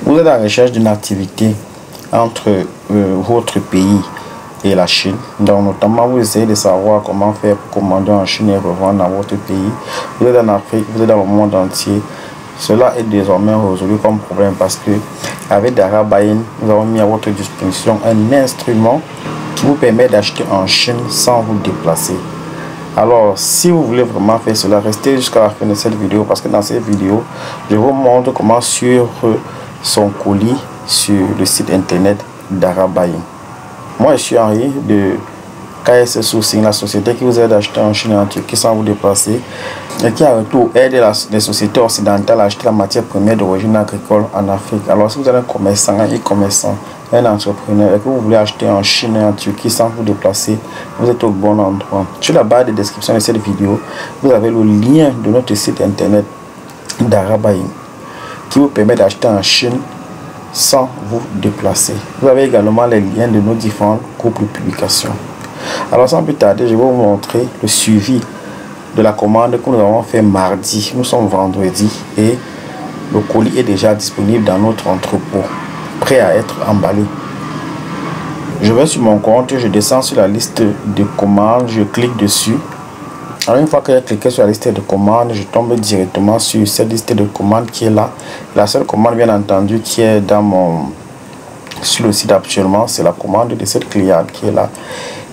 Vous êtes à la recherche d'une activité entre votre pays et la Chine. Donc notamment vous essayez de savoir comment faire pour commander en Chine et revendre dans votre pays. Vous êtes en Afrique, vous êtes dans le monde entier. Cela est désormais résolu comme problème parce que avec Darabayin, nous avons mis à votre disposition un instrument qui vous permet d'acheter en Chine sans vous déplacer. Alors si vous voulez vraiment faire cela, restez jusqu'à la fin de cette vidéo parce que dans cette vidéo, je vous montre comment suivre son colis sur le site internet Darabayin. Moi je suis Henri de KS Sourcing, la société qui vous aide à acheter en Chine et en Turquie sans vous déplacer et qui à retour aide les sociétés occidentales à acheter la matière première d'origine agricole en Afrique. Alors si vous êtes un commerçant, un e-commerçant, un entrepreneur et que vous voulez acheter en Chine et en Turquie sans vous déplacer, vous êtes au bon endroit. Sur la barre de description de cette vidéo, vous avez le lien de notre site internet Darabayin qui vous permet d'acheter en Chine sans vous déplacer. Vous avez également les liens de nos différents groupes de publication. Alors sans plus tarder, je vais vous montrer le suivi de la commande que nous avons fait mardi. Nous sommes vendredi et le colis est déjà disponible dans notre entrepôt, prêt à être emballé. Je vais sur mon compte, je descends sur la liste de commandes, je clique dessus. Alors une fois que j'ai cliqué sur la liste de commandes, je tombe directement sur cette liste de commandes qui est là. La seule commande bien entendu qui est sur le site actuellement, c'est la commande de cette cliente qui est là.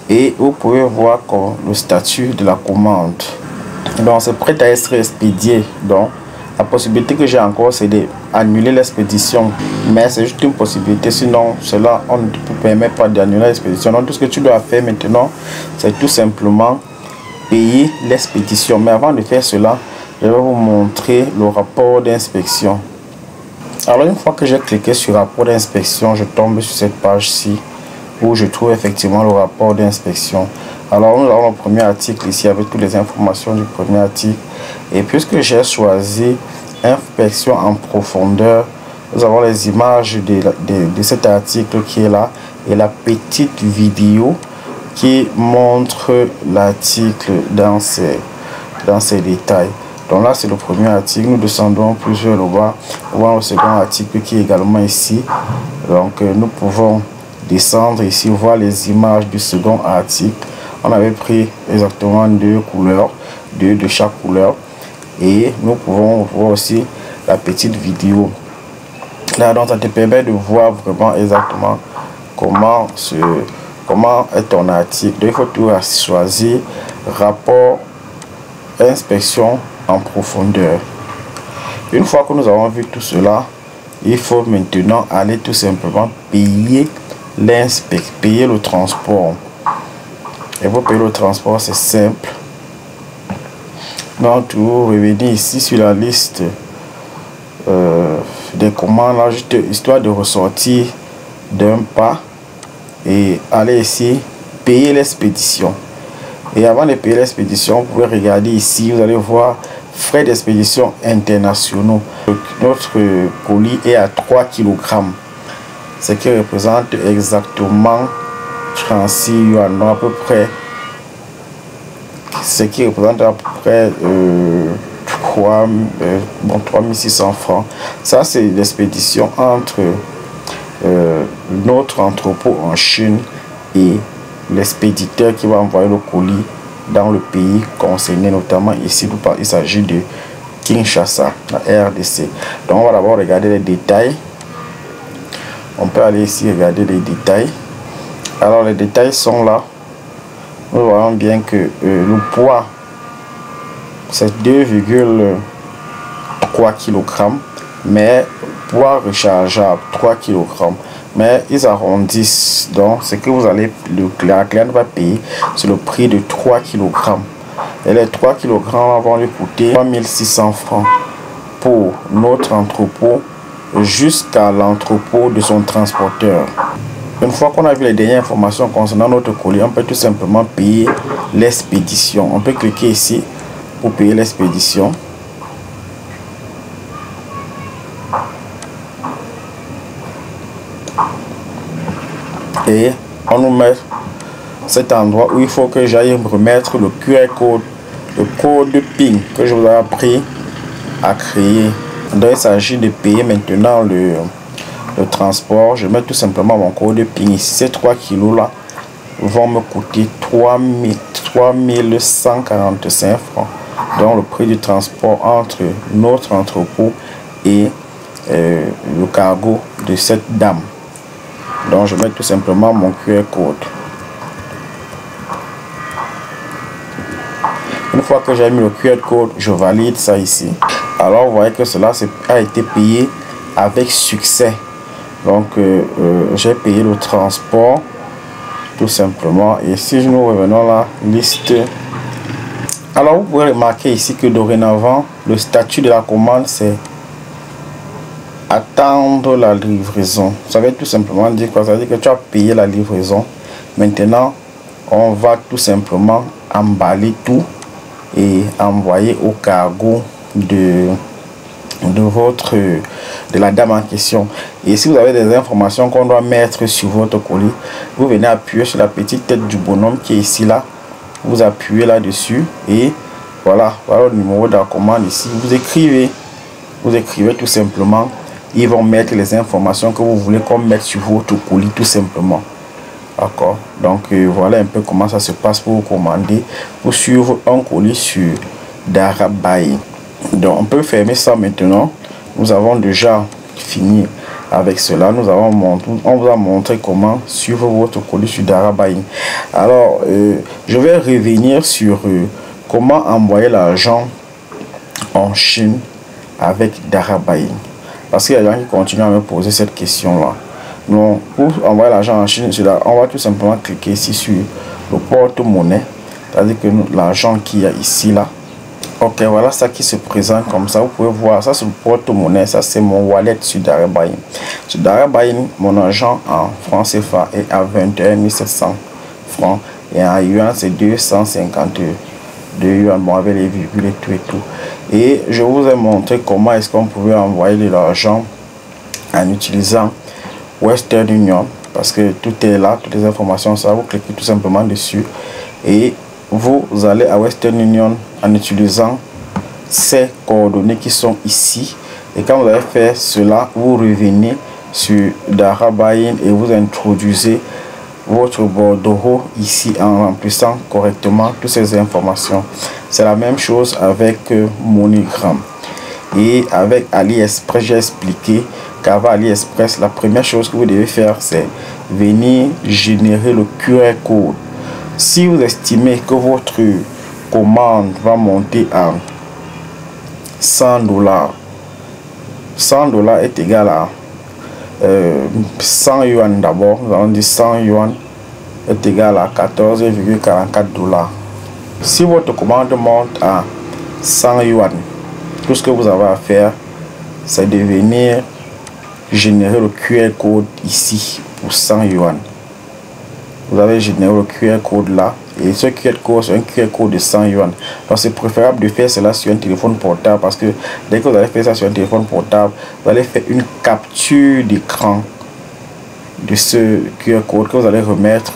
Et vous pouvez voir le statut de la commande. Donc c'est prêt à être expédié. Donc la possibilité que j'ai encore, c'est d'annuler l'expédition. Mais c'est juste une possibilité, sinon cela on ne te permet pas d'annuler l'expédition. Donc tout ce que tu dois faire maintenant, c'est tout simplement payer l'expédition. Mais avant de faire cela, je vais vous montrer le rapport d'inspection. Alors une fois que j'ai cliqué sur rapport d'inspection, je tombe sur cette page-ci où je trouve effectivement le rapport d'inspection. Alors nous avons le premier article ici avec toutes les informations du premier article. Et puisque j'ai choisi inspection en profondeur, nous avons les images de cet article qui est là et la petite vidéo qui montre l'article dans ses détails. Donc là c'est le premier article, nous descendons plus vers le bas, on voit le second article qui est également ici. Donc nous pouvons descendre ici, voir les images du second article. On avait pris exactement deux couleurs, deux de chaque couleur, et nous pouvons voir aussi la petite vidéo. Là donc ça te permet de voir vraiment exactement comment est ton article. Donc, il faut tout choisir rapport inspection en profondeur. Une fois que nous avons vu tout cela, il faut maintenant aller tout simplement payer payer le transport. Et pour payer le transport, c'est simple. Donc vous revenez ici sur la liste des commandes, là, juste histoire de ressortir d'un pas et aller ici payer l'expédition. Et avant de payer l'expédition, vous pouvez regarder ici, vous allez voir frais d'expédition internationaux. Notre colis est à 3 kg, ce qui représente exactement 36 yuan, à peu près, ce qui représente à peu près 3600 francs. Ça c'est l'expédition entre notre entrepôt en Chine et l'expéditeur qui va envoyer le colis dans le pays concerné, notamment ici il s'agit de Kinshasa, la RDC. Donc on va d'abord regarder les détails. On peut aller ici regarder les détails. Alors les détails sont là. Nous voyons bien que le poids c'est 2,3 kg, mais poids rechargeable 3 kg. Mais ils arrondissent, donc ce que vous allez, la cliente va payer, c'est le prix de 3 kg. Et les 3 kg vont lui coûter 3600 francs pour notre entrepôt jusqu'à l'entrepôt de son transporteur. Une fois qu'on a vu les dernières informations concernant notre colis, on peut tout simplement payer l'expédition. On peut cliquer ici pour payer l'expédition. Et on nous met cet endroit où il faut que j'aille remettre le QR code, le code PIN que je vous ai appris à créer. Donc il s'agit de payer maintenant le transport, je mets tout simplement mon code PIN ici. Ces 3 kilos là vont me coûter 3145 francs. Donc le prix du transport entre notre entrepôt et le cargo de cette dame. Donc je mets tout simplement mon QR code. Une fois que j'ai mis le QR code, je valide ça ici. Alors vous voyez que cela a été payé avec succès. Donc j'ai payé le transport tout simplement. Et si nous revenons à la liste, alors vous pouvez remarquer ici que dorénavant le statut de la commande c'est attendre la livraison. Ça veut tout simplement dire quoi? Ça veut dire que tu as payé la livraison. Maintenant on va tout simplement emballer tout et envoyer au cargo de la dame en question. Et si vous avez des informations qu'on doit mettre sur votre colis, vous venez appuyer sur la petite tête du bonhomme qui est ici là, vous appuyez là dessus et voilà le numéro de la commande ici. Vous écrivez tout simplement, ils vont mettre les informations que vous voulez qu'on mette sur votre colis tout simplement. D'accord, donc voilà un peu comment ça se passe pour vous commander, pour suivre un colis sur Darabaye. Donc on peut fermer ça maintenant. Nous avons déjà fini avec cela. On vous a montré comment suivre votre colis sur Darabaye. Alors je vais revenir sur comment envoyer l'argent en Chine avec Darabaye, parce qu'il y a des gens qui continuent à me poser cette question là. Donc pour envoyer l'argent en Chine, on va tout simplement cliquer ici sur le porte-monnaie, c'est-à-dire que l'argent qu'il y a ici là. Ok, voilà ça qui se présente comme ça. Vous pouvez voir ça sur le porte-monnaie. Ça c'est mon wallet sur Darabaye. Sur Darabaye, mon argent en francs CFA est à 21 700 francs et en yuan c'est 252 yuan, bon, avec les virgules et tout. Et je vous ai montré comment est-ce qu'on pouvait envoyer de l'argent en utilisant Western Union, parce que tout est là, toutes les informations, ça vous cliquez tout simplement dessus et vous allez à Western Union en utilisant ces coordonnées qui sont ici. Et quand vous avez fait cela, vous revenez sur Darabaye et vous introduisez votre bordereau ici en remplissant correctement toutes ces informations. C'est la même chose avec MoneyGram. Et avec AliExpress, j'ai expliqué qu'avant AliExpress, la première chose que vous devez faire, c'est venir générer le QR code. Si vous estimez que votre commande va monter à 100 $, 100 $ est égal à 100 yuan d'abord. Nous allons dire 100 yuan est égal à 14,44 $. Si votre commande monte à 100 yuan, tout ce que vous avez à faire, c'est de venir générer le QR code ici pour 100 yuan. Vous avez généré le QR code là, et ce QR code c'est un QR code de 100 yuan. Donc c'est préférable de faire cela sur un téléphone portable, parce que dès que vous allez faire ça sur un téléphone portable, vous allez faire une capture d'écran de ce QR code que vous allez remettre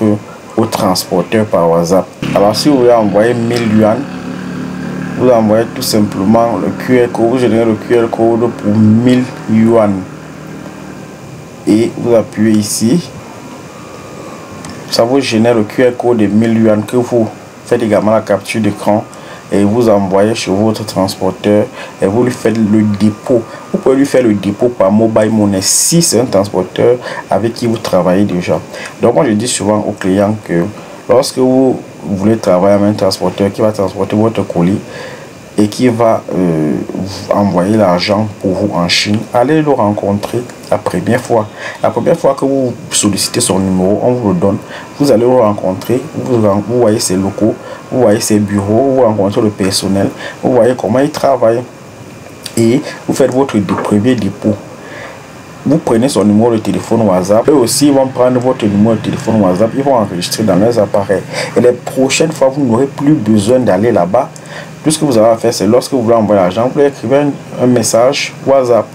au transporteur par WhatsApp. Alors si vous voulez envoyer 1000 yuan, vous envoyez tout simplement le QR code, vous générez le QR code pour 1000 yuan et vous appuyez ici. Ça vous génère le QR code de 1000 yuan que vous faites également la capture d'écran et vous envoyez chez votre transporteur et vous lui faites le dépôt. Vous pouvez lui faire le dépôt par mobile money si c'est un transporteur avec qui vous travaillez déjà. Donc moi je dis souvent aux clients que lorsque vous voulez travailler avec un transporteur qui va transporter votre colis et qui va envoyer l'argent pour vous en Chine, allez le rencontrer la première fois. La première fois que vous sollicitez son numéro, on vous le donne. Vous allez le rencontrer, vous voyez ses locaux, vous voyez ses bureaux, vous rencontrez le personnel, vous voyez comment il travaille et vous faites votre premier dépôt. Vous prenez son numéro de téléphone WhatsApp. Eux aussi ils vont prendre votre numéro de téléphone WhatsApp, ils vont enregistrer dans leurs appareils. Et les prochaines fois, vous n'aurez plus besoin d'aller là-bas. Tout ce que vous avez à faire, c'est lorsque vous voulez envoyer l'argent, vous pouvez écrire un message WhatsApp.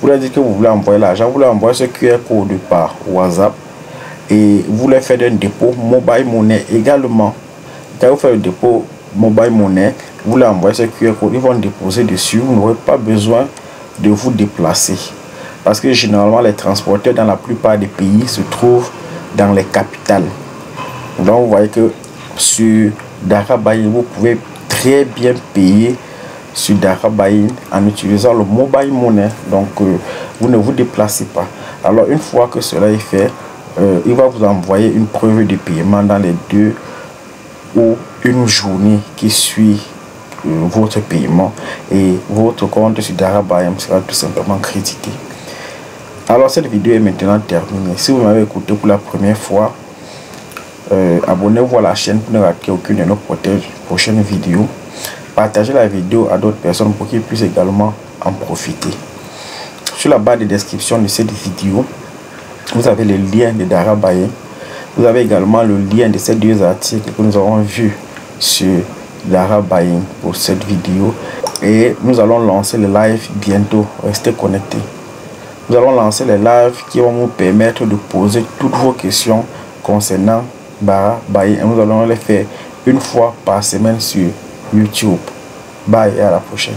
Vous leur dites que vous voulez envoyer l'argent, vous voulez envoyer ce QR code par WhatsApp et vous leur faites un dépôt mobile money également. Quand vous faites le dépôt mobile money, vous leur envoyez ce QR code, ils vont déposer dessus, vous n'aurez pas besoin de vous déplacer. parce que généralement les transporteurs dans la plupart des pays se trouvent dans les capitales. Donc vous voyez que sur Darabayin, vous pouvez très bien payer sur Darabayin en utilisant le mobile money. Donc vous ne vous déplacez pas. Alors une fois que cela est fait, il va vous envoyer une preuve de paiement dans les 2 ou une journée qui suit votre paiement, et votre compte sur Darabayin sera tout simplement crédité. Alors cette vidéo est maintenant terminée. Si vous m'avez écouté pour la première fois, abonnez-vous à la chaîne pour ne rater aucune de nos prochaines vidéos. Partagez la vidéo à d'autres personnes pour qu'ils puissent également en profiter. Sur la barre de description de cette vidéo, vous avez le lien de Darabayin. Vous avez également le lien de ces 2 articles que nous avons vus sur Darabayin pour cette vidéo. Et nous allons lancer le live bientôt. Restez connectés. Nous allons lancer les lives qui vont vous permettre de poser toutes vos questions concernant Darabayin. Et nous allons les faire une fois par semaine sur YouTube. Bye et à la prochaine.